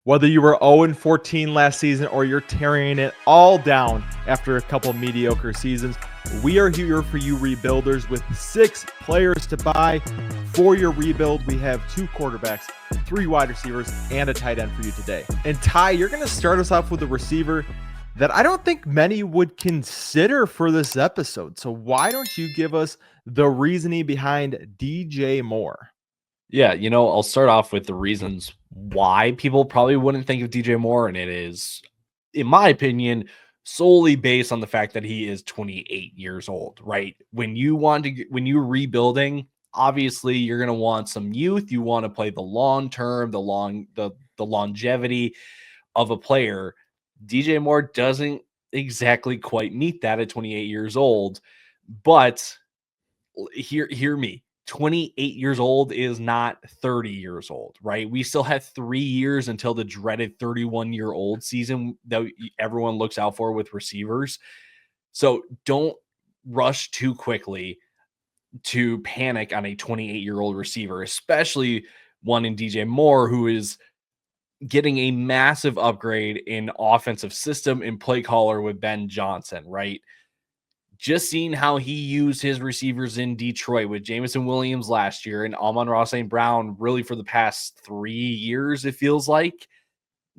Whether you were 0-14 last season or you're tearing it all down after a couple mediocre seasons, we are here for you rebuilders with 6 players to buy. For your rebuild, we have 2 quarterbacks, 3 wide receivers, and a tight end for you today. And Ty, you're going to start us off with a receiver that I don't think many would consider for this episode. So why don't you give us the reasoning behind DJ Moore? Yeah, I'll start off with the reasons why people probably wouldn't think of DJ Moore, and it is, in my opinion, solely based on the fact that he is 28 years old, right? When you're rebuilding, obviously you're going to want some youth. You want to play the long term, the longevity of a player. DJ Moore doesn't exactly quite meet that at 28 years old, but hear me. 28 years old is not 30 years old, right? We still have 3 years until the dreaded 31-year-old season that everyone looks out for with receivers. So don't rush too quickly to panic on a 28-year-old receiver, especially one in DJ Moore, who is getting a massive upgrade in offensive system and play caller with Ben Johnson, right? Just seeing how he used his receivers in Detroit with Jameson Williams last year and Amon-Ra St. Brown really for the past 3 years, it feels like.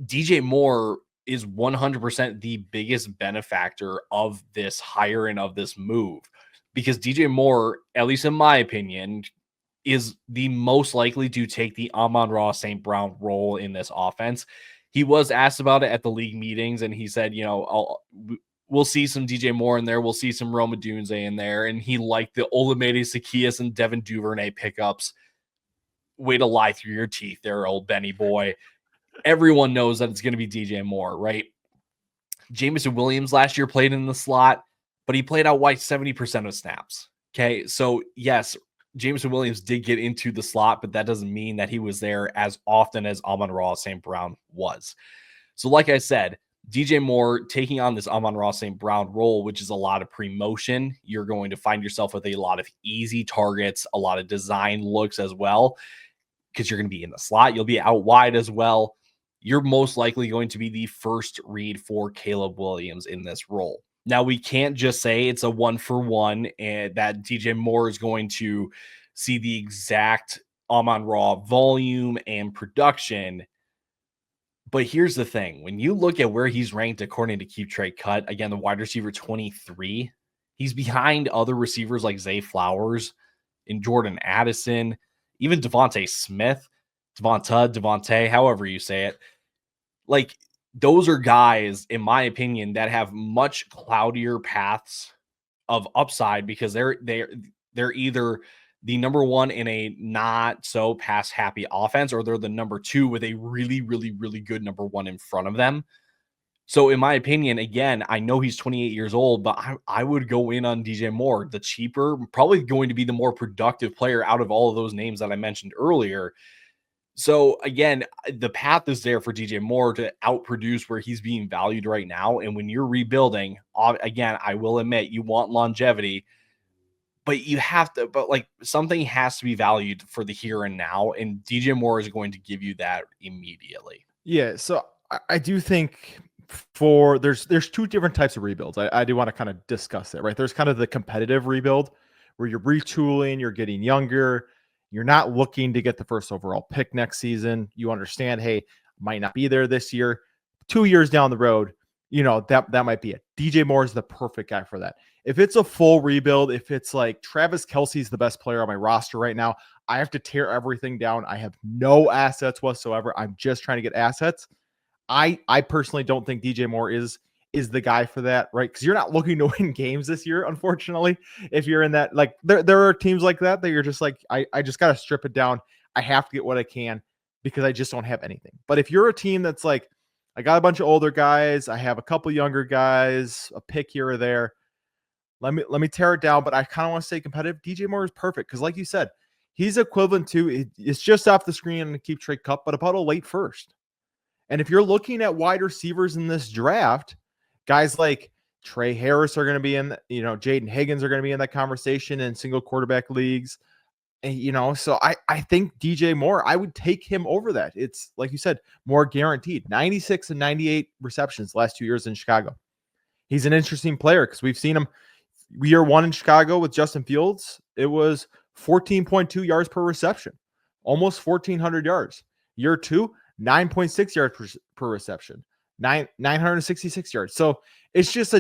DJ Moore is 100% the biggest benefactor of this hire and of this move, because DJ Moore, at least in my opinion, is the most likely to take the Amon-Ra St. Brown role in this offense. He was asked about it at the league meetings, and he said, we'll see some DJ Moore in there. We'll see some Roma Dunze in there. And he liked the Olamide Zaccheaus and Devin Duvernay pickups. Way to lie through your teeth there, old Benny boy. Everyone knows that it's going to be DJ Moore, right? Jameson Williams last year played in the slot, but he played out wide 70% of snaps. Okay, so yes, Jameson Williams did get into the slot, but that doesn't mean that he was there as often as Amon-Ra St. Brown was. So like I said, DJ Moore taking on this Amon-Ra St. Brown role, which is a lot of pre-motion. You're going to find yourself with a lot of easy targets, a lot of design looks as well, because you're going to be in the slot. You'll be out wide as well. You're most likely going to be the first read for Caleb Williams in this role. Now, we can't just say it's a 1-for-1 and that DJ Moore is going to see the exact Amon-Ra volume and production. But here's the thing. When you look at where he's ranked according to Keep Trade Cut, again, the wide receiver 23, he's behind other receivers like Zay Flowers and Jordan Addison, even Devontae Smith, Devontae, however you say it. Like, those are guys, in my opinion, that have much cloudier paths of upside because they're either the number one in a not so pass happy offense, or they're the number 2 with a really, really, really good number 1 in front of them. So in my opinion, again, I know he's 28 years old, but I would go in on DJ Moore, the cheaper, probably going to be the more productive player out of all of those names that I mentioned earlier. So again, the path is there for DJ Moore to outproduce where he's being valued right now. And when you're rebuilding, again, I will admit you want longevity, but you have to, something has to be valued for the here and now. And DJ Moore is going to give you that immediately. Yeah. So I do think there's 2 different types of rebuilds. I do want to kind of discuss it, right? There's kind of the competitive rebuild where you're retooling, you're getting younger. You're not looking to get the first overall pick next season. You understand, hey, might not be there this year. 2 years down the road, that might be it. DJ Moore is the perfect guy for that. If it's a full rebuild, if it's like Travis Kelce's the best player on my roster right now, I have to tear everything down. I have no assets whatsoever. I'm just trying to get assets. I personally don't think DJ Moore is the guy for that, right? Because you're not looking to win games this year, unfortunately. If you're in that, like, there are teams like that you're just like, I just got to strip it down. I have to get what I can because I just don't have anything. But if you're a team that's like, I got a bunch of older guys, I have a couple younger guys, a pick here or there, let me tear it down. But I kind of want to stay competitive. DJ Moore is perfect because, like you said, he's equivalent to, it's just off the screen in the Keep Trade Cup, but about a late first. And if you're looking at wide receivers in this draft, guys like Trey Harris are going to be in, Jaden Higgins are going to be in that conversation in single quarterback leagues. And, so I think DJ Moore, I would take him over that. It's like you said, more guaranteed. 96 and 98 receptions last 2 years in Chicago. He's an interesting player because we've seen him year one in Chicago with Justin Fields. It was 14.2 yards per reception, almost 1,400 yards. Year two, 9.6 yards per reception, 966 yards. So it's just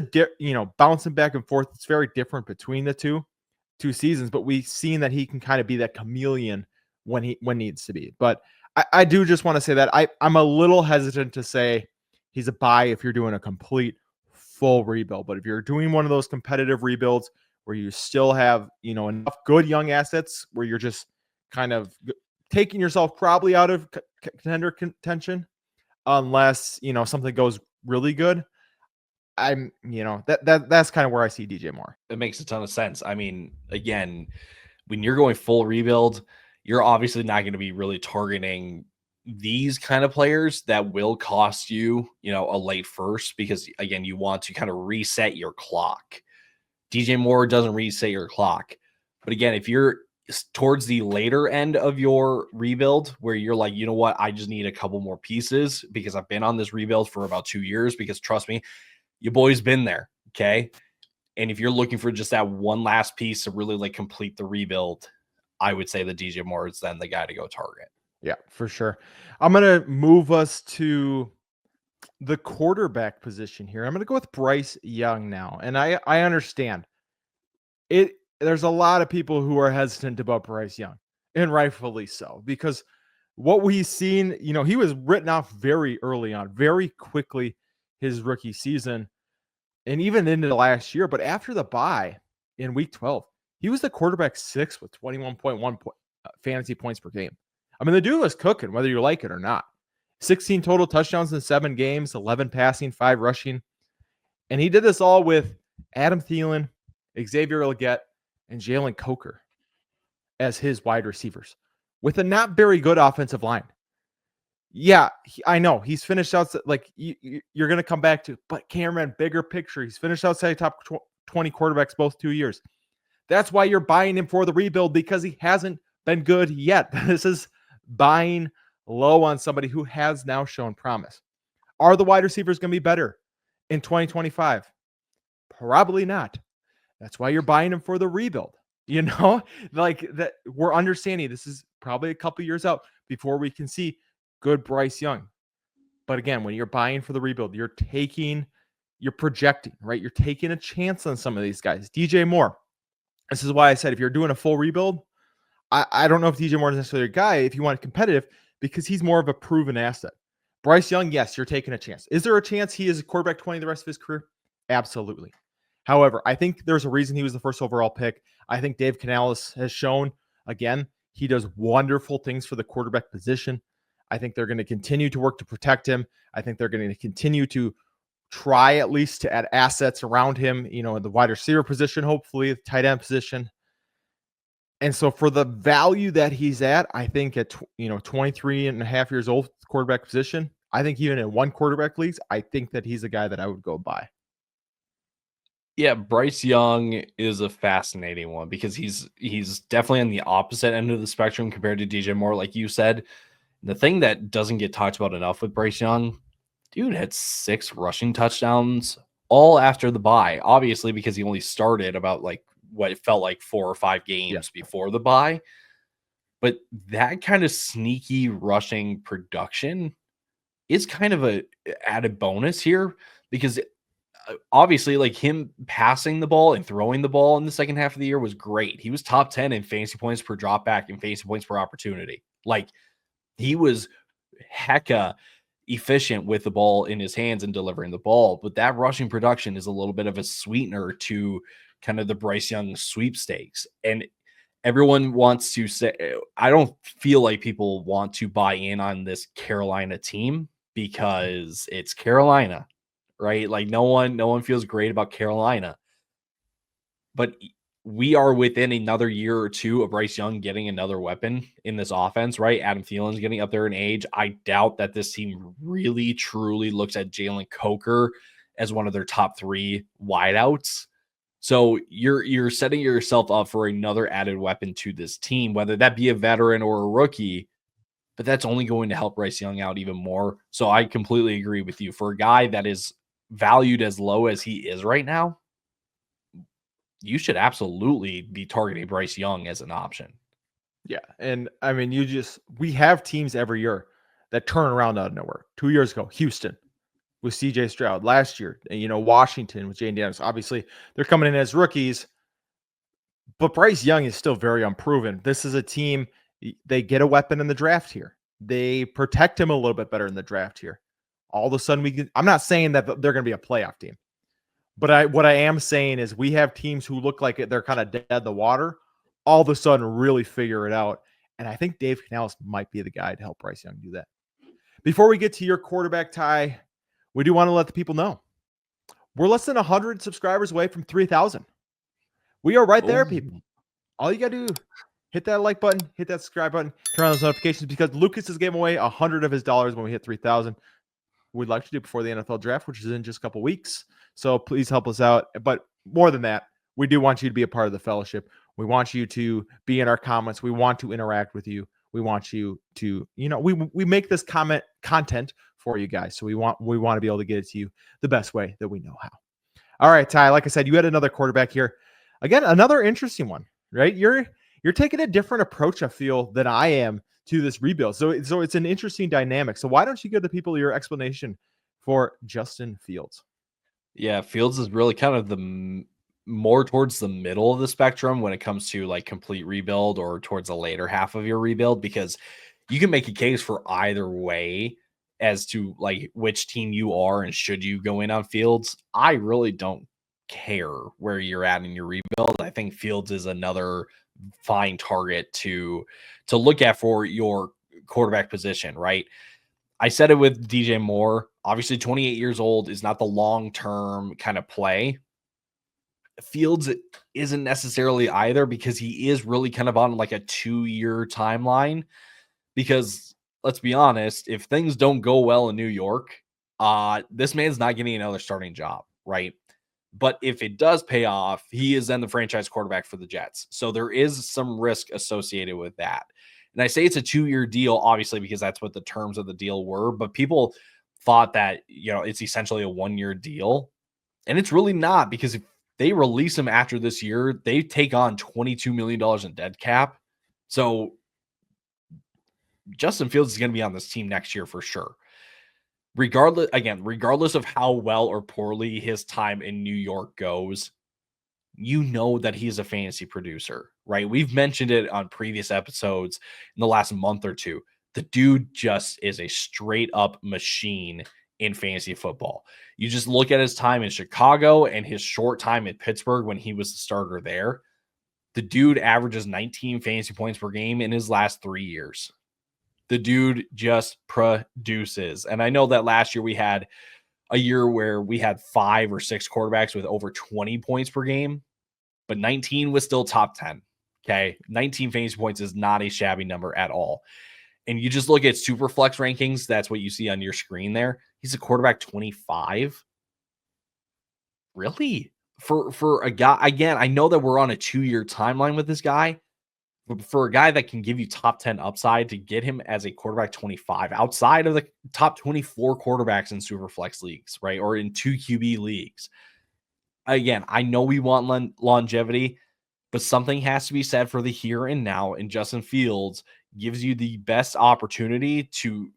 bouncing back and forth. It's very different between the two seasons, but we've seen that he can kind of be that chameleon when needs to be. But I do just want to say that I'm a little hesitant to say he's a buy if you're doing a complete full rebuild. But if you're doing one of those competitive rebuilds where you still have, enough good young assets where you're just kind of taking yourself probably out of contender contention, unless, something goes really good. That's kind of where I see DJ Moore. It makes a ton of sense. I mean, again, when you're going full rebuild, you're obviously not going to be really targeting these kind of players that will cost you, a late first, because again, you want to kind of reset your clock. DJ Moore doesn't reset your clock. But again, if you're towards the later end of your rebuild where you're like, you know what, I just need a couple more pieces because I've been on this rebuild for about 2 years, because trust me, your boy's been there. Okay. And if you're looking for just that one last piece to really like complete the rebuild, I would say that DJ Moore is then the guy to go target. Yeah, for sure. I'm going to move us to the quarterback position here. I'm going to go with Bryce Young now. And I understand it. There's a lot of people who are hesitant about Bryce Young, and rightfully so, because what we've seen, he was written off very early on, very quickly his rookie season and even into the last year. But after the bye in week 12, he was the quarterback 6 with 21.1 fantasy points per game. I mean, the dude was cooking, whether you like it or not. 16 total touchdowns in 7 games, 11 passing, 5 rushing. And he did this all with Adam Thielen, Xavier Legette, and Jalen Coker as his wide receivers with a not very good offensive line. Yeah, I know he's finished out like you're going to come back to, but Cameron, bigger picture, he's finished outside top 20 quarterbacks both 2 years. That's why you're buying him for the rebuild, because he hasn't been good yet. This is buying low on somebody who has now shown promise. Are the wide receivers going to be better in 2025? Probably not. That's why you're buying him for the rebuild. Like that, we're understanding this is probably a couple years out before we can see good Bryce Young. But again, when you're buying for the rebuild, you're projecting, right? You're taking a chance on some of these guys. DJ Moore. This is why I said if you're doing a full rebuild, I don't know if DJ Moore is necessarily a guy if you want competitive, because he's more of a proven asset. Bryce Young, yes, you're taking a chance. Is there a chance he is a quarterback 20 the rest of his career? Absolutely. However, I think there's a reason he was the first overall pick. I think Dave Canales has shown, again, he does wonderful things for the quarterback position. I think they're going to continue to work to protect him. I think they're going to continue to try at least to add assets around him, in the wide receiver position, hopefully the tight end position. And so for the value that he's at, I think at 23 and a half years old, quarterback position, I think even in one quarterback leagues, I think that he's a guy that I would go buy. Yeah, Bryce Young is a fascinating one because he's definitely on the opposite end of the spectrum compared to DJ Moore, like you said. The thing that doesn't get talked about enough with Bryce Young, dude had 6 rushing touchdowns all after the bye, obviously because he only started about like what it felt like 4 or 5 games before the bye. But that kind of sneaky rushing production is kind of a added bonus here, because obviously like him passing the ball and throwing the ball in the second half of the year was great. He was top 10 in fantasy points per drop back and fantasy points per opportunity. Like he was hecka efficient with the ball in his hands and delivering the ball. But that rushing production is a little bit of a sweetener to kind of the Bryce Young sweepstakes. And everyone wants to say, I don't feel like people want to buy in on this Carolina team because it's Carolina, right? Like no one feels great about Carolina. But we are within another year or two of Bryce Young getting another weapon in this offense, right? Adam Thielen's getting up there in age. I doubt that this team really, truly looks at Jalen Coker as one of their top 3 wideouts. So you're setting yourself up for another added weapon to this team, whether that be a veteran or a rookie, but that's only going to help Bryce Young out even more. So I completely agree with you. For a guy that is valued as low as he is right now, you should absolutely be targeting Bryce Young as an option. Yeah. And I mean, we have teams every year that turn around out of nowhere. 2 years ago, Houston with CJ Stroud. Last year, Washington with Jane Daniels. Obviously, they're coming in as rookies, but Bryce Young is still very unproven. This is a team, they get a weapon in the draft here. They protect him a little bit better in the draft here. All of a sudden, I'm not saying that they're going to be a playoff team, but what I am saying is we have teams who look like they're kind of dead in the water, all of a sudden really figure it out. And I think Dave Canales might be the guy to help Bryce Young do that. Before we get to your quarterback, Ty, we do want to let the people know we're less than 100 subscribers away from 3,000. We are right there, people. All you got to do, hit that like button, hit that subscribe button, turn on those notifications because Lucas is giving away 100 of his dollars when we hit 3,000. We'd like to do before the NFL draft, which is in just a couple weeks. So please help us out. But more than that, we do want you to be a part of the fellowship. We want you to be in our comments. We want to interact with you. We want you to, we make this content for you guys. So we want to be able to get it to you the best way that we know how. All right, Ty, like I said, you had another quarterback here. Again, another interesting one, right? You're taking a different approach, I feel, than I am to this rebuild. So it's an interesting dynamic. So why don't you give the people your explanation for Justin Fields? Yeah, Fields is really kind of the more towards the middle of the spectrum when it comes to like complete rebuild or towards the later half of your rebuild, because you can make a case for either way as to like which team you are and should you go in on Fields. I really don't care where you're at in your rebuild. I think Fields is another fine target to look at for your quarterback position, right? I said it with DJ Moore. Obviously, 28 years old is not the long-term kind of play. Fields isn't necessarily either, because he is really kind of on like a 2-year timeline. Because let's be honest, if things don't go well in New York, this man's not getting another starting job, right? But if it does pay off, he is then the franchise quarterback for the Jets. So there is some risk associated with that. And I say it's a 2-year deal, obviously, because that's what the terms of the deal were. But people thought that, it's essentially a 1-year deal. And it's really not, because if they release him after this year, they take on $22 million in dead cap. So Justin Fields is going to be on this team next year for sure. Regardless of how well or poorly his time in New York goes, that he's a fantasy producer, right? We've mentioned it on previous episodes in the last month or two. The dude just is a straight up machine in fantasy football. You just look at his time in Chicago and his short time at Pittsburgh when he was the starter there. The dude averages 19 fantasy points per game in his last 3 years. The dude just produces. And I know that last year we had a year where we had 5 or 6 quarterbacks with over 20 points per game, but 19 was still top 10. Okay. 19 fantasy points is not a shabby number at all. And you just look at super flex rankings. That's what you see on your screen there. He's a quarterback 25. Really? For a guy, again, I know that we're on a 2-year timeline with this guy, but for a guy that can give you top 10 upside, to get him as a quarterback 25 outside of the top 24 quarterbacks in super flex leagues, right? Or in 2 QB leagues. Again, I know we want longevity, but something has to be said for the here and now. And Justin Fields gives you the best opportunity to,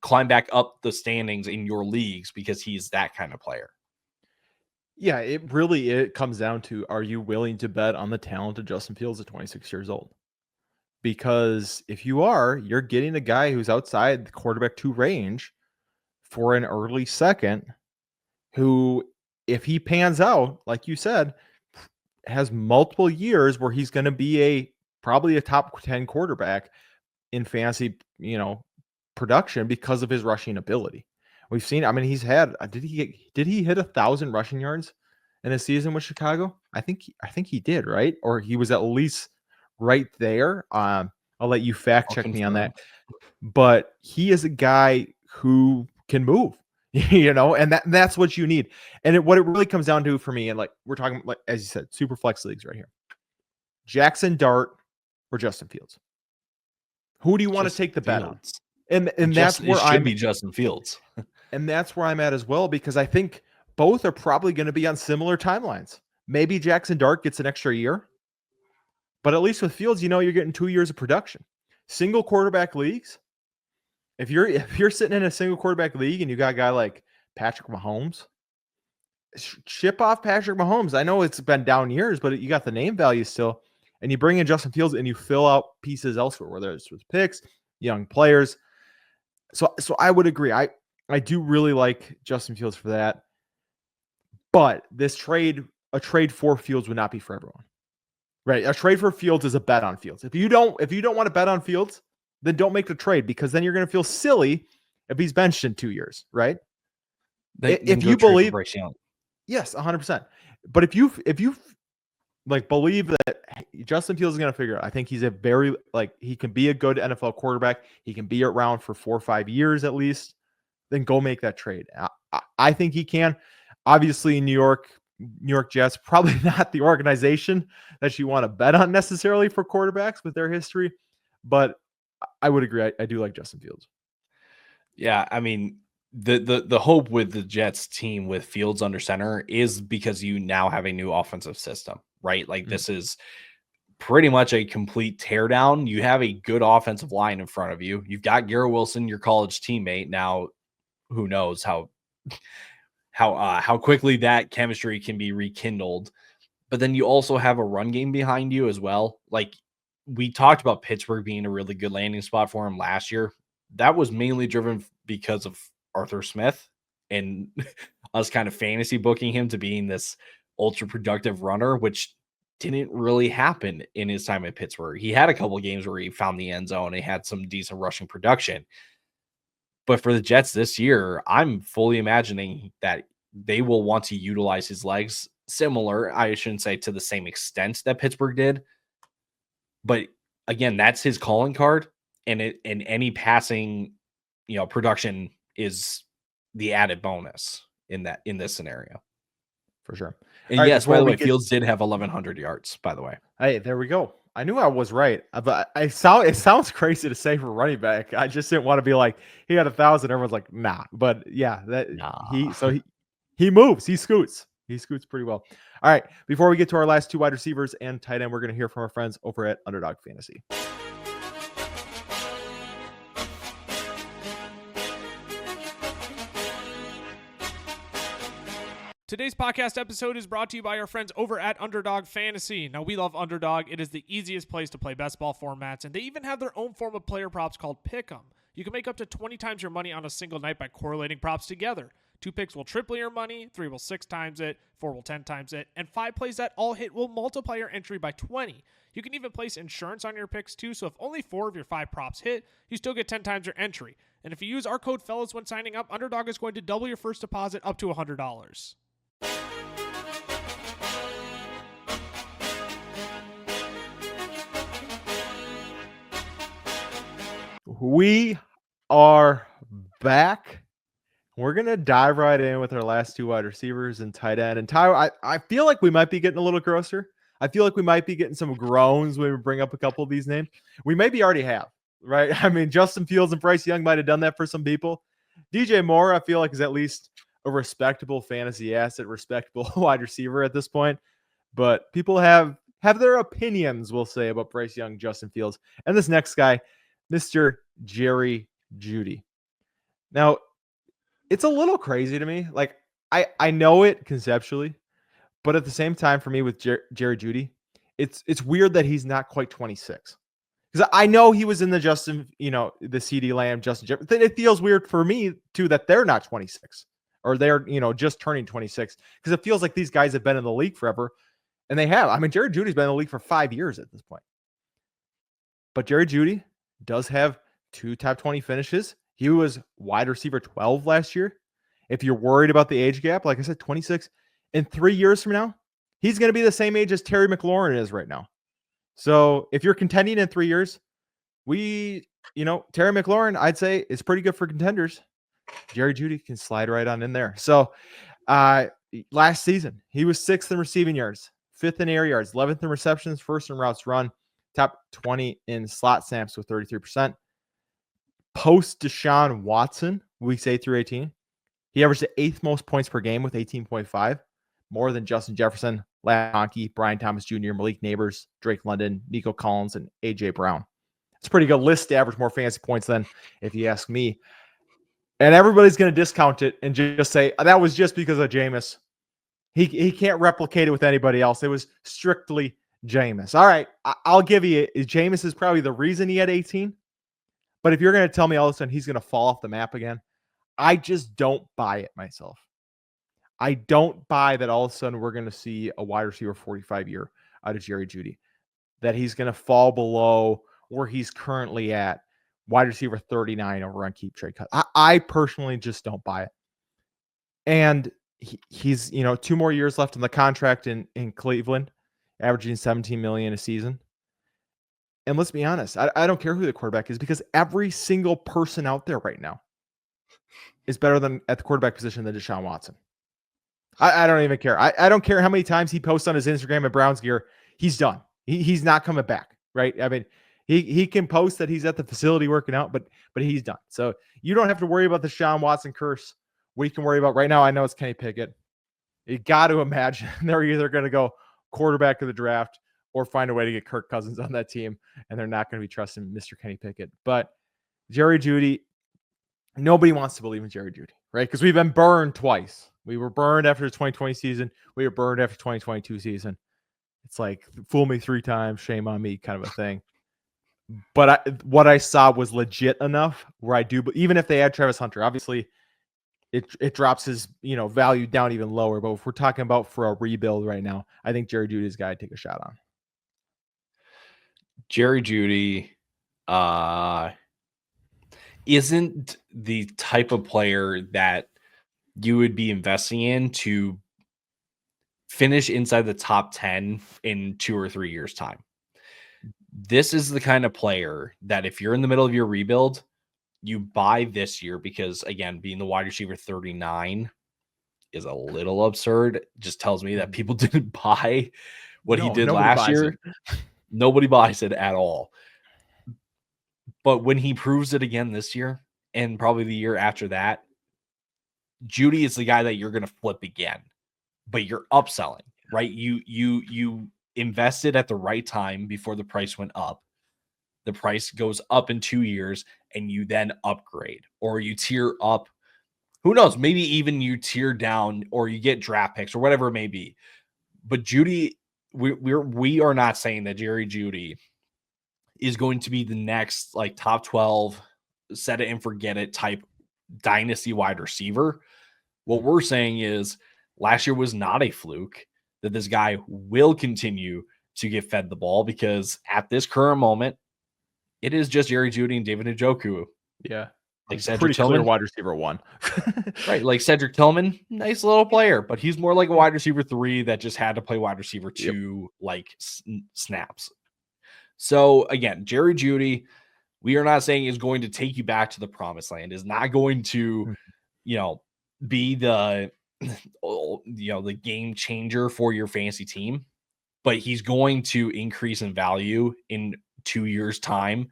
climb back up the standings in your leagues, because he's that kind of player. Yeah, it comes down to, are you willing to bet on the talent of Justin Fields at 26 years old? Because if you are, you're getting a guy who's outside the quarterback 2 range for an early second, who, if he pans out, like you said, has multiple years where he's going to be probably a top 10 quarterback in fantasy, production because of his rushing ability. We've seen, I mean, he's had, did he hit 1,000 rushing yards in a season with Chicago? I think he did, right? Or he was at least right there. I'll let you fact check me on that. But he is a guy who can move. And that's what you need. And what it really comes down to for me, and like we're talking, like as you said, super flex leagues right here. Jackson Dart or Justin Fields. Who do you want to take the bet on? And that's where it should be Justin Fields. And that's where I'm at as well, because I think both are probably going to be on similar timelines. Maybe Jackson Dart gets an extra year, but at least with Fields, you're getting 2 years of production. Single quarterback leagues. If you're sitting in a single quarterback league and you got a guy like Patrick Mahomes, ship off Patrick Mahomes. I know it's been down years, but you got the name value still. And you bring in Justin Fields and you fill out pieces elsewhere, whether it's with picks, young players. So I would agree. I do really like Justin Fields for that. But a trade for Fields would not be for everyone. Right? A trade for Fields is a bet on Fields. If you don't want to bet on Fields, then don't make the trade, because then you're going to feel silly if he's benched in 2 years, right? If you believe Bryce Young. Yes, 100%. But if you like believe that Justin Fields is going to figure out, I think he's he can be a good NFL quarterback. He can be around for 4 or 5 years at least. Then go make that trade. I think he can. Obviously, New York Jets, probably not the organization that you want to bet on necessarily for quarterbacks with their history, but I would agree. I do like Justin Fields. Yeah, I mean, the hope with the Jets team with Fields under center is because you now have a new offensive system, right? Like this is pretty much a complete teardown. You have a good offensive line in front of you. You've got Garrett Wilson, your college teammate. Now, who knows how quickly that chemistry can be rekindled. But then you also have a run game behind you as well. Like we talked about Pittsburgh being a really good landing spot for him last year. That was mainly driven because of Arthur Smith and us kind of fantasy booking him to being this ultra productive runner, which didn't really happen in his time at Pittsburgh. He had a couple of games where he found the end zone. He had some decent rushing production. But for the Jets this year, I'm fully imagining that they will want to utilize his legs similar, I shouldn't say to the same extent that Pittsburgh did. But again, that's his calling card. And any passing, production is the added bonus in this scenario. For sure. And right, yes, by the way, Fields did have 1,100 yards, by the way. Hey, there we go. I knew I was right, but it sounds crazy to say for running back. I just didn't want to be like, he had 1,000. Everyone's like, nah. But yeah, he moves, he scoots pretty well. All right. Before we get to our last 2 wide receivers and tight end, we're going to hear from our friends over at Underdog Fantasy. Today's podcast episode is brought to you by our friends over at Underdog Fantasy. Now, we love Underdog. It is the easiest place to play best ball formats, and they even have their own form of player props called Pick'em. You can make up to 20 times your money on a single night by correlating props together. 2 picks will triple your money, 3 will 6 times it, 4 will 10 times it, and 5 plays that all hit will multiply your entry by 20. You can even place insurance on your picks too, so if only 4 of your 5 props hit, you still get 10 times your entry. And if you use our code FELLAS when signing up, Underdog is going to double your first deposit up to $100. We are back. We're going to dive right in with our last 2 wide receivers and tight end. And Ty, I feel like we might be getting a little grosser. I feel like we might be getting some groans when we bring up a couple of these names. We maybe already have, right? I mean, Justin Fields and Bryce Young might have done that for some people. DJ Moore, I feel like, is at least a respectable fantasy asset, respectable wide receiver at this point. But people have their opinions, we'll say, about Bryce Young, Justin Fields, and this next guy, Mr. Jerry Jeudy. Now, it's a little crazy to me. Like, I know it conceptually, but at the same time, for me with Jerry Jeudy, it's weird that he's not quite 26. Because I know he was in the Justin, the CeeDee Lamb, Justin Jefferson. It feels weird for me, too, that they're not 26. Or they're, just turning 26. Because it feels like these guys have been in the league forever. And they have. I mean, Jerry Jeudy's been in the league for 5 years at this point. But Jerry Jeudy does have 2 top 20 finishes. He was wide receiver 12 last year. If you're worried about the age gap, like I said, 26. In 3 years from now, he's going to be the same age as Terry McLaurin is right now. So if you're contending in 3 years, Terry McLaurin, I'd say, is pretty good for contenders. Jerry Jeudy can slide right on in there. So last season, he was 6th in receiving yards, 5th in air yards, 11th in receptions, 1st in routes run, top 20 in slot snaps with 33%. Post Deshaun Watson, weeks 8 through 18, he averaged the 8th most points per game with 18.5, more than Justin Jefferson, Honky, Brian Thomas Jr., Malik Neighbors, Drake London, Nico Collins, and A.J. Brown. It's a pretty good list to average more fantasy points than, if you ask me. And everybody's going to discount it and just say, that was just because of Jameis. He can't replicate it with anybody else. It was strictly Jameis. All right, I'll give you it. Jameis is probably the reason he had 18. But if you're going to tell me all of a sudden he's going to fall off the map again, I just don't buy it myself. I don't buy that all of a sudden we're going to see a wide receiver 45 year out of Jerry Jeudy, that he's going to fall below where he's currently at, wide receiver 39 over on Keep Trade Cut. I personally just don't buy it. And he's 2 more years left on the contract in Cleveland, averaging $17 million a season. And let's be honest, I don't care who the quarterback is, because every single person out there right now is better than at the quarterback position than Deshaun Watson. I don't even care. I don't care how many times he posts on his Instagram at Browns gear. He's done. He's not coming back, right? I mean, he can post that he's at the facility working out, but he's done. So you don't have to worry about the Deshaun Watson curse. We can worry about right now. I know it's Kenny Pickett. You got to imagine they're either going to go quarterback of the draft or find a way to get Kirk Cousins on that team, and they're not going to be trusting Mr. Kenny Pickett. But Jerry Jeudy, nobody wants to believe in Jerry Jeudy, right? Because we've been burned twice. We were burned after the 2020 season. We were burned after 2022 season. It's like, fool me 3 times, shame on me kind of a thing. But what I saw was legit enough where I do, but even if they add Travis Hunter, obviously it drops his value down even lower. But if we're talking about for a rebuild right now, I think Jerry Jeudy is a guy to take a shot on. Jerry Jeudy isn't the type of player that you would be investing in to finish inside the top 10 in 2 or 3 years' time. This is the kind of player that if you're in the middle of your rebuild, you buy this year, because, again, being the wide receiver 39 is a little absurd. It just tells me that people didn't buy what he did last year. Nobody buys it at all. But when he proves it again this year, and probably the year after that, Jeudy is the guy that you're going to flip again, but you're upselling, right? You invested at the right time before the price went up. The price goes up in 2 years, and you then upgrade, or you tier up. Who knows? Maybe even you tier down, or you get draft picks, or whatever it may be. But Jeudy, we are not saying that Jerry Jeudy is going to be the next like top 12, set it and forget it type dynasty wide receiver. What we're saying is last year was not a fluke, that this guy will continue to get fed the ball, because at this current moment, it is just Jerry Jeudy and David Njoku. Yeah. Like It's Cedric pretty Tillman, clear wide receiver 1. right? Like Cedric Tillman, nice little player, but he's more like a wide receiver 3 that just had to play wide receiver 2, like snaps. So again, Jerry Jeudy, we are not saying is going to take you back to the promised land, is not going to, be the, the game changer for your fantasy team, but he's going to increase in value in 2 years' time.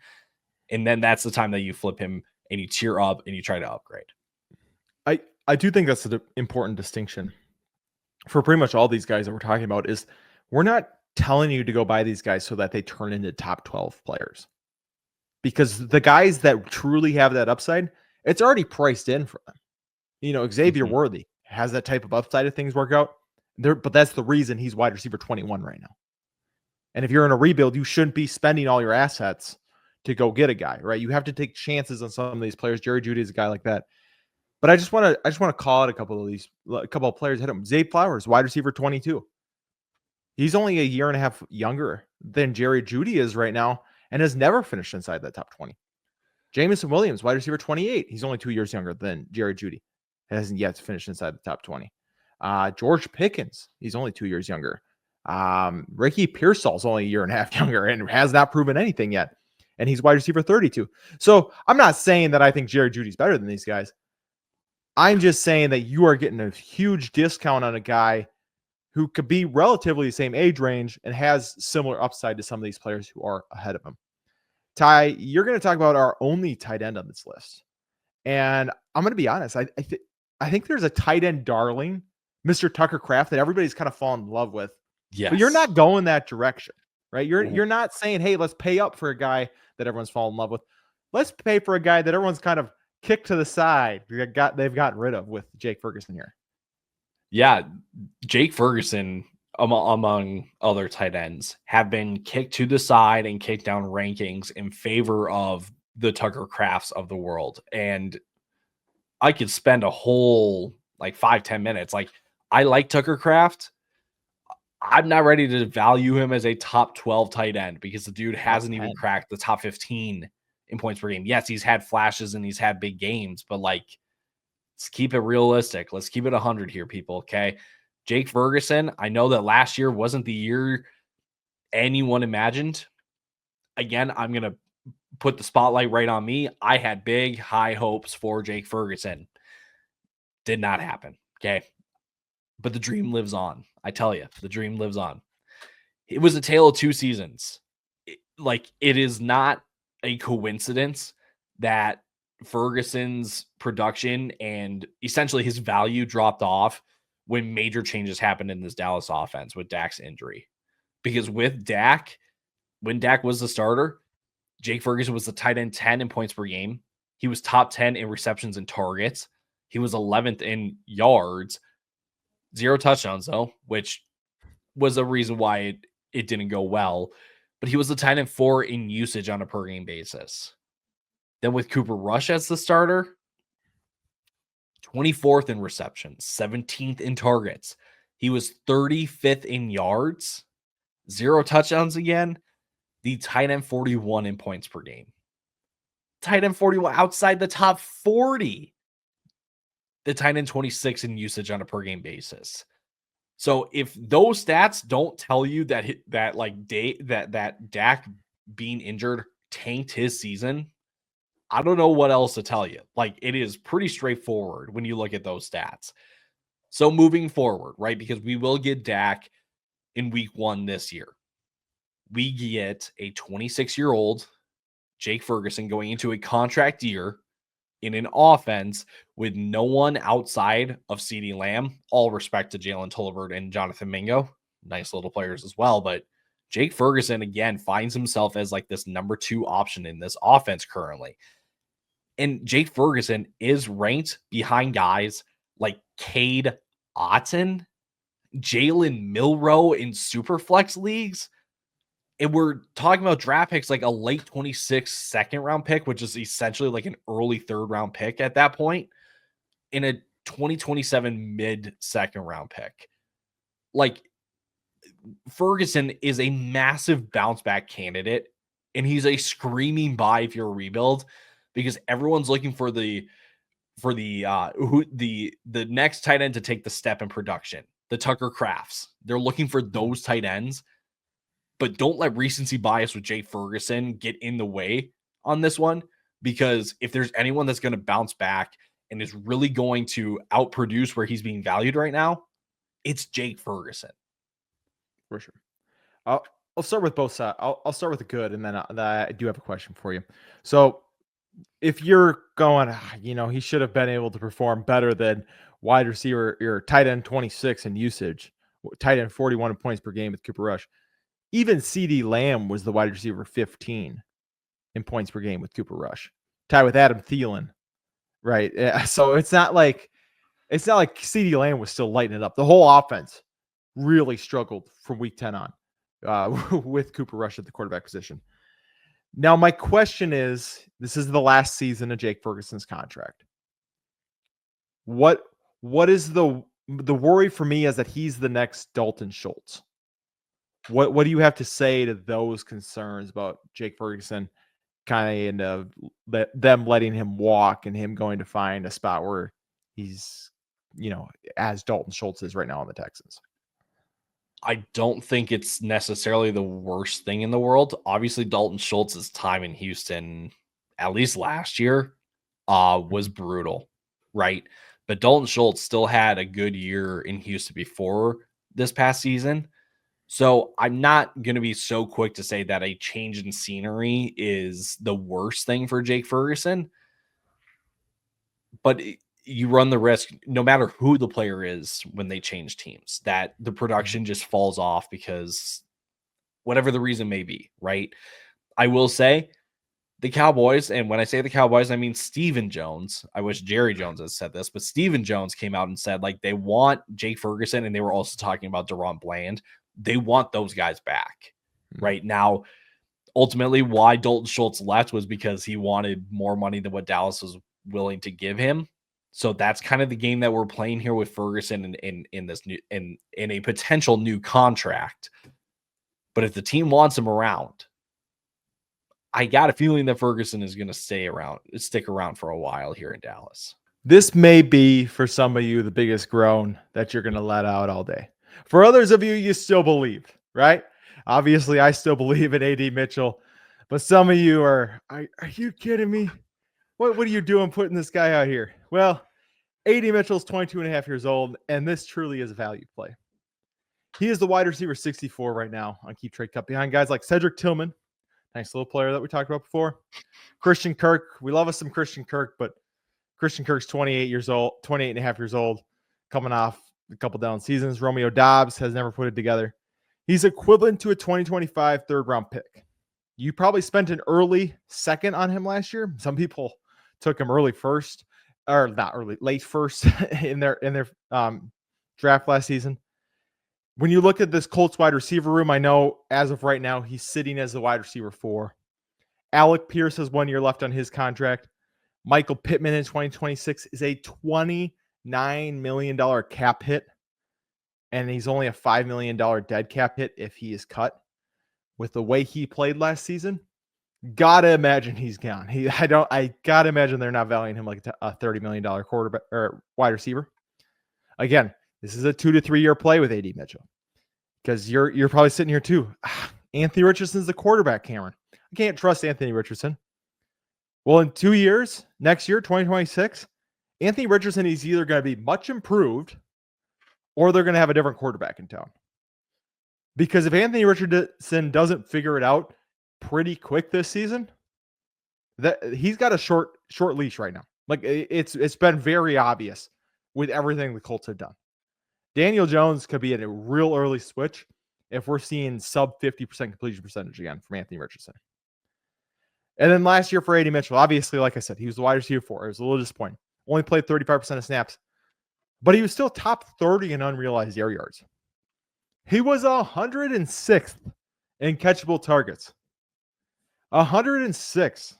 And then that's the time that you flip him and you tier up and you try to upgrade. I do think that's an important distinction for pretty much all these guys that we're talking about, is we're not telling you to go buy these guys so that they turn into top 12 players, because the guys that truly have that upside, it's already priced in for them. Xavier Worthy has that type of upside if things work out there, but that's the reason he's wide receiver 21 right now. And if you're in a rebuild, you shouldn't be spending all your assets to go get a guy, right? You have to take chances on some of these players. Jerry Jeudy is a guy like that. But I just want to call out a couple of players ahead of him. Zay Flowers, wide receiver 22. He's only a year and a half younger than Jerry Jeudy is right now, and has never finished inside that top 20. Jamison Williams, wide receiver 28. He's only 2 years younger than Jerry Jeudy. Hasn't yet finished inside the top 20. George Pickens, he's only 2 years younger. Ricky Pearsall's only a year and a half younger and has not proven anything yet. And he's wide receiver 32. So I'm not saying that I think Jerry Jeudy's better than these guys, I'm just saying that you are getting a huge discount on a guy who could be relatively the same age range and has similar upside to some of these players who are ahead of him. Ty, you're going to talk about our only tight end on this list. And I'm going to be honest. I think there's a tight end darling, Mr. Tucker Kraft, that everybody's kind of fallen in love with. Yes. But you're not going that direction, right? You're not saying, hey, let's pay up for a guy that everyone's fallen in love with. Let's pay for a guy that everyone's kind of kicked to the side. They've gotten rid of with Jake Ferguson here. Yeah, Jake Ferguson, among other tight ends, have been kicked to the side and kicked down rankings in favor of the Tucker Krafts of the world. And I could spend a whole 5-10 minutes. I like Tucker Kraft. I'm not ready to value him as a top 12 tight end because the dude hasn't even cracked the top 15 in points per game. Yes, he's had flashes and he's had big games, but let's keep it realistic. Let's keep it 100 here, people, okay? Jake Ferguson, I know that last year wasn't the year anyone imagined. Again, I'm going to put the spotlight right on me. I had big, high hopes for Jake Ferguson. Did not happen, okay? But the dream lives on. I tell you, the dream lives on. It was a tale of two seasons. It is not a coincidence that Ferguson's production and essentially his value dropped off when major changes happened in this Dallas offense with Dak's injury. Because with Dak, when Dak was the starter, Jake Ferguson was the tight end 10 in points per game. He was top 10 in receptions and targets. He was 11th in yards. 0 touchdowns, though, which was a reason why it didn't go well. But he was the tight end 4 in usage on a per game basis. Then with Cooper Rush as the starter, 24th in receptions, 17th in targets. He was 35th in yards, 0 touchdowns again. The tight end 41 in points per game. Tight end 41 outside the top 40. The tight end 26 in usage on a per game basis. So if those stats don't tell you that Dak being injured tanked his season, I don't know what else to tell you. It is pretty straightforward when you look at those stats. So moving forward, right? Because we will get Dak in week 1 this year. We get a 26-year-old Jake Ferguson going into a contract year in an offense with no one outside of CeeDee Lamb. All respect to Jalen Tolbert and Jonathan Mingo. Nice little players as well. But Jake Ferguson, again, finds himself as this number 2 option in this offense currently. And Jake Ferguson is ranked behind guys like Cade Otton, Jalen Milroe in Superflex leagues. And we're talking about draft picks like a late 26 second round pick, which is essentially an early 3rd round pick at that point, in a 2027 mid 2nd round pick. Ferguson is a massive bounce back candidate, and he's a screaming buy if you're a rebuild, because everyone's looking for the next tight end to take the step in production, the Tucker Krafts. They're looking for those tight ends. But don't let recency bias with Jake Ferguson get in the way on this one, because if there's anyone that's going to bounce back and is really going to outproduce where he's being valued right now, it's Jake Ferguson. For sure. I'll start with both sides. I'll start with the good, and then I do have a question for you. So if you're going, he should have been able to perform better than wide receiver, your tight end 26 in usage, tight end 41 in points per game with Cooper Rush. Even CeeDee Lamb was the wide receiver 15 in points per game with Cooper Rush, tied with Adam Thielen, right? So it's not like CeeDee Lamb was still lighting it up. The whole offense really struggled from week 10 on with Cooper Rush at the quarterback position. Now, my question is, this is the last season of Jake Ferguson's contract. What is the worry for me is that he's the next Dalton Schultz. What do you have to say to those concerns about Jake Ferguson kind of them letting him walk and him going to find a spot where he's, as Dalton Schultz is right now on the Texans? I don't think it's necessarily the worst thing in the world. Obviously, Dalton Schultz's time in Houston, at least last year, was brutal, right? But Dalton Schultz still had a good year in Houston before this past season. So I'm not going to be so quick to say that a change in scenery is the worst thing for Jake Ferguson. But you run the risk, no matter who the player is, when they change teams, that the production just falls off because whatever the reason may be, right? I will say the Cowboys, and when I say the Cowboys, I mean Stephen Jones. I wish Jerry Jones had said this, but Stephen Jones came out and said, like, they want Jake Ferguson, and they were also talking about Deron Bland. They want those guys back. Right now, ultimately, why Dalton Schultz left was because he wanted more money than what Dallas was willing to give him. So that's kind of the game that we're playing here with Ferguson in this new in a potential new contract. But if the team wants him around, I got a feeling that Ferguson is going to stick around for a while here in Dallas. This may be, for some of you, the biggest groan that you're going to let out all day. For others of you, you still believe, right? Obviously, I still believe in AD Mitchell, but some of you are you kidding me? What are you doing putting this guy out here? Well, AD Mitchell's 22 and a half years old, and this truly is a value play. He is the wide receiver 64 right now on Keep Trade Cup, behind guys like Cedric Tillman, nice little player that we talked about before. Christian Kirk, we love us some Christian Kirk, but Christian Kirk's 28 and a half years old, coming off a couple down seasons. Romeo Dobbs has never put it together. He's equivalent to a 2025 third-round pick. You probably spent an early second on him last year. Some people took him early first, or not early, late first in their draft last season. When you look at this Colts wide receiver room, I know as of right now, he's sitting as the wide receiver 4. Alec Pierce has 1 year left on his contract. Michael Pittman in 2026 is a $29 million cap hit, and he's only a $5 million dead cap hit if he is cut. With the way he played last season, gotta imagine he's gone. I gotta imagine they're not valuing him like a $30 million quarterback or wide receiver. Again, this is a 2 to 3 year play with AD Mitchell, because you're probably sitting here too. Anthony Richardson's the quarterback, Cameron. I can't trust Anthony Richardson. Well, in 2 years, next year, 2026, Anthony Richardson is either going to be much improved or they're going to have a different quarterback in town. Because if Anthony Richardson doesn't figure it out pretty quick this season, that he's got a short leash right now. Like, it's been very obvious with everything the Colts have done. Daniel Jones could be at a real early switch if we're seeing sub 50% completion percentage again from Anthony Richardson. And then last year for AD Mitchell, obviously, like I said, he was the wide receiver 4. It was a little disappointing. Only played 35% of snaps, but he was still top 30 in unrealized air yards. He was 106th in catchable targets. 106.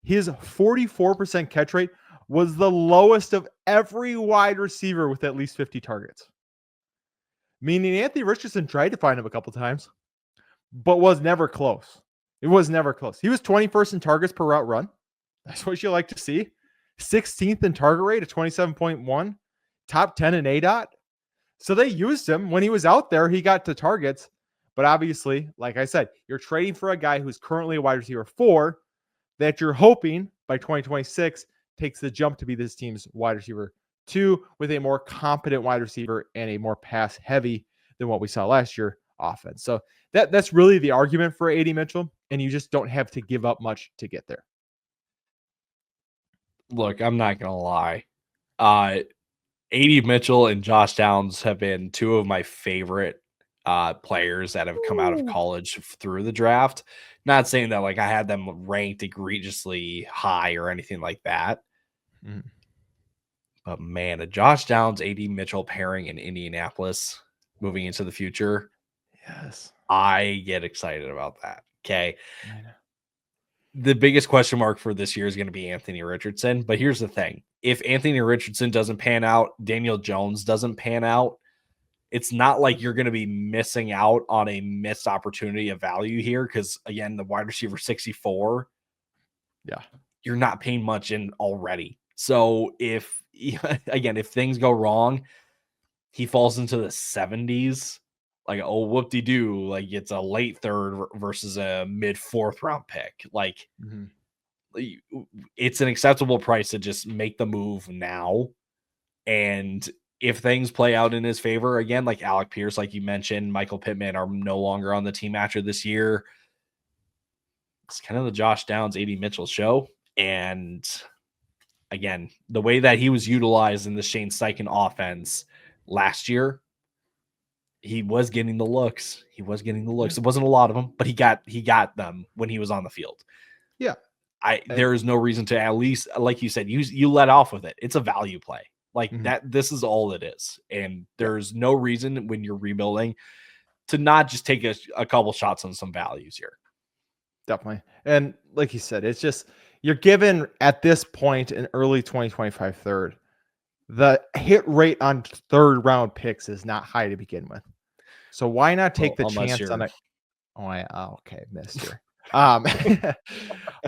His 44% catch rate was the lowest of every wide receiver with at least 50 targets. Meaning Anthony Richardson tried to find him a couple times, but was never close. It was never close. He was 21st in targets per route run. That's what you like to see. 16th in target rate at 27.1. Top 10 in ADOT. So they used him. When he was out there, he got to targets. But obviously, like I said, you're trading for a guy who's currently a wide receiver 4 that you're hoping by 2026 takes the jump to be this team's wide receiver 2 with a more competent wide receiver and a more pass heavy than what we saw last year offense. So that's really the argument for AD Mitchell, and you just don't have to give up much to get there. Look, I'm not going to lie. AD Mitchell and Josh Downs have been 2 of my favorite players that have come out of college through the draft. Not saying that like I had them ranked egregiously high or anything like that. But man, a Josh Downs, AD Mitchell pairing in Indianapolis moving into the future. Yes. I get excited about that. Okay. The biggest question mark for this year is going to be Anthony Richardson. But here's the thing. If Anthony Richardson doesn't pan out, Daniel Jones doesn't pan out, it's not like you're going to be missing out on a missed opportunity of value here. Because again, the wide receiver 64, you're not paying much in already. So if things go wrong, he falls into the 70s. Like, oh, whoop-de-doo, like it's a late third versus a mid 4th round pick. Like, it's an acceptable price to just make the move now And if things play out in his favor again, like Alec Pierce, like you mentioned, Michael Pittman are no longer on the team after this year. It's kind of the Josh Downs, AD Mitchell show. And again, the way that he was utilized in the Shane Steichen offense last year, he was getting the looks. It wasn't a lot of them, but he got them when he was on the field. Yeah. There is no reason to, at least, like you said, you let off with it. It's a value play. Like that, this is all it is. And there's no reason when you're rebuilding to not just take a couple shots on some values here. Definitely. And like you said, it's just, you're given at this point in early 2025 third, the hit rate on third round picks is not high to begin with. So why not take the chance on it? Okay, missed here.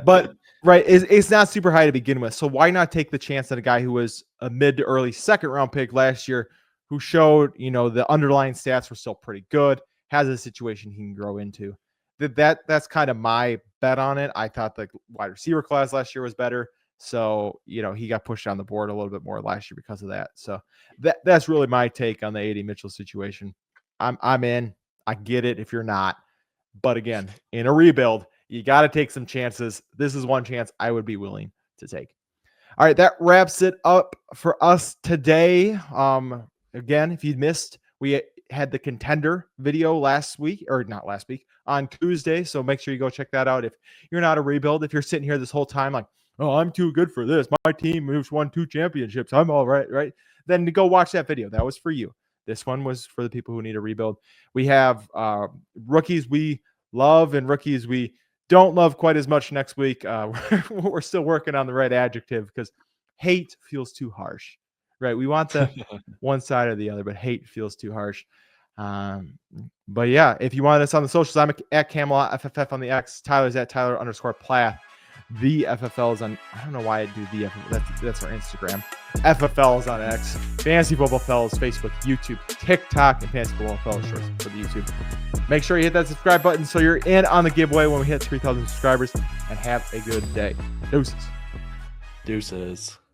But right, it's not super high to begin with. So why not take the chance on a guy who was a mid to early second round pick last year, who showed, the underlying stats were still pretty good, has a situation he can grow into. That's kind of my bet on it. I thought the wide receiver class last year was better. So, he got pushed down the board a little bit more last year because of that. So that's really my take on the AD Mitchell situation. I'm in. I get it if you're not. But again, in a rebuild, you got to take some chances. This is one chance I would be willing to take. All right, that wraps it up for us today. Again, if you missed, we had the contender video on Tuesday. So make sure you go check that out. If you're not a rebuild, if you're sitting here this whole time like, oh, I'm too good for this, my team moves won 2 championships, I'm all right? Then go watch that video. That was for you. This one was for the people who need a rebuild. We have rookies we love and rookies we don't love quite as much next week. We're still working on the right adjective because hate feels too harsh, right? We want the one side or the other, but hate feels too harsh. But yeah, if you want us on the socials, I'm at Camelot FFF on the X. Tyler's at Tyler_Plath. The FFL is on, I don't know why I do the FFL. That's our Instagram. FFL is on X. Fantasy Football Fellas, Facebook, YouTube, TikTok, and Fantasy Football Fellas shorts for the YouTube. Make sure you hit that subscribe button so you're in on the giveaway when we hit 3,000 subscribers, and have a good day. Deuces.